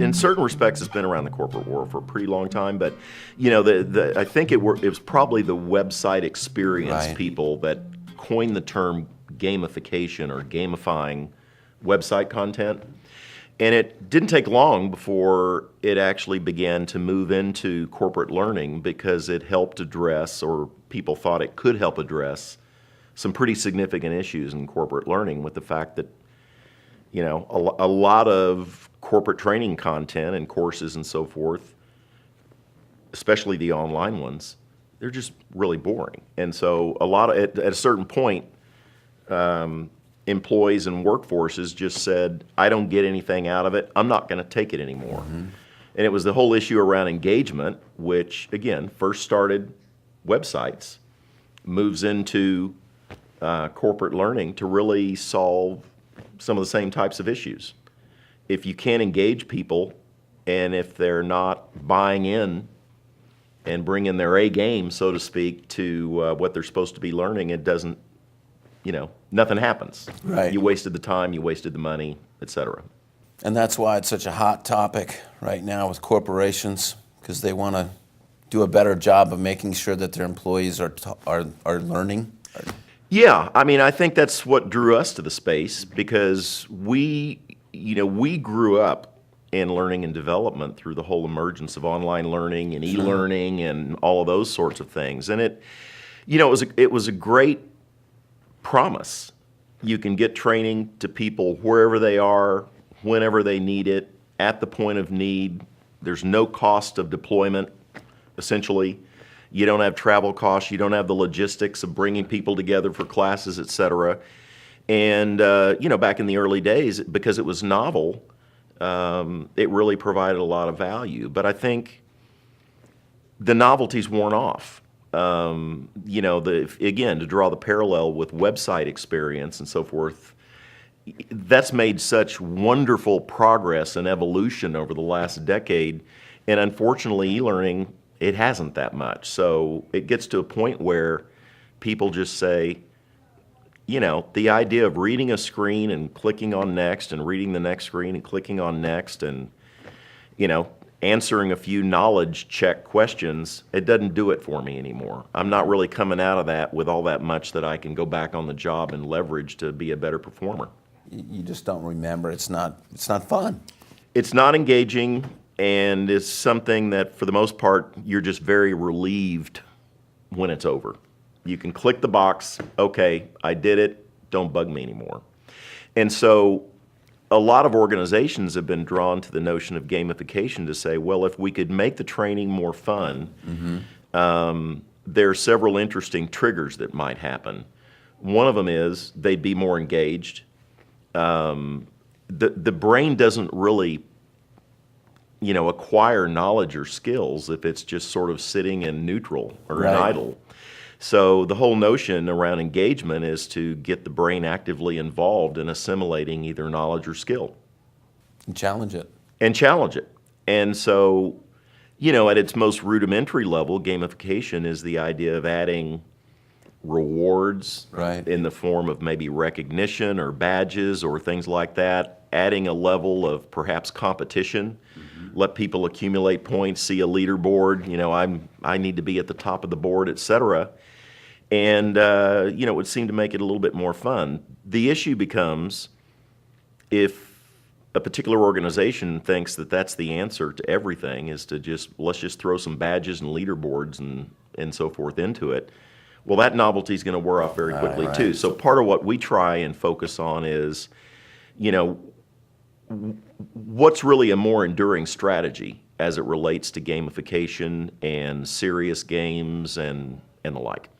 in certain respects, it's been around the corporate world for a pretty long time. But I think it was probably the website experience Right. people that coined the term gamification or gamifying website content. And it didn't take long before it actually began to move into corporate learning because it helped address, or people thought it could help address, some pretty significant issues in corporate learning with the fact that, a lot of corporate training content and courses and so forth, especially the online ones, they're just really boring. And so at a certain point, employees and workforces just said, I don't get anything out of it, I'm not going to take it anymore. Mm-hmm. And it was the whole issue around engagement, which, again, first started websites, moves into corporate learning to really solve some of the same types of issues. If you can't engage people, and if they're not buying in and bringing their A game, so to speak, to what they're supposed to be learning, it doesn't, nothing happens. Right. You wasted the time, you wasted the money, etc. And that's why it's such a hot topic right now with corporations, because they want to do a better job of making sure that their employees are learning. Yeah, I think that's what drew us to the space, because we grew up in learning and development through the whole emergence of online learning and e-learning and all of those sorts of things. And it was a great promise. You can get training to people wherever they are, whenever they need it, at the point of need. There's no cost of deployment, essentially. You don't have travel costs. You don't have the logistics of bringing people together for classes, et cetera. And, back in the early days, because it was novel, it really provided a lot of value. But I think the novelty's worn off. Again, to draw the parallel with website experience and so forth, that's made such wonderful progress and evolution over the last decade. And unfortunately, e-learning, it hasn't that much. So it gets to a point where people just say, the idea of reading a screen and clicking on next and reading the next screen and clicking on next and, answering a few knowledge check questions, it doesn't do it for me anymore. I'm not really coming out of that with all that much that I can go back on the job and leverage to be a better performer. You just don't remember. It's not fun. It's not engaging, and it's something that, for the most part, you're just very relieved when it's over. You can click the box, okay, I did it, don't bug me anymore. And so a lot of organizations have been drawn to the notion of gamification to say, well, if we could make the training more fun, there are several interesting triggers that might happen. One of them is they'd be more engaged. The brain doesn't really acquire knowledge or skills if it's just sort of sitting in neutral or in idle. So the whole notion around engagement is to get the brain actively involved in assimilating either knowledge or skill. And challenge it. And so, at its most rudimentary level, gamification is the idea of adding rewards in the form of maybe recognition or badges or things like that, adding a level of perhaps competition. Let people accumulate points, see a leaderboard, I need to be at the top of the board, et cetera. And, it would seem to make it a little bit more fun. The issue becomes if a particular organization thinks that that's the answer to everything, is to let's just throw some badges and leaderboards and so forth into it. Well, that novelty is going to wear off very quickly too. So part of what we try and focus on is, what's really a more enduring strategy as it relates to gamification and serious games and the like.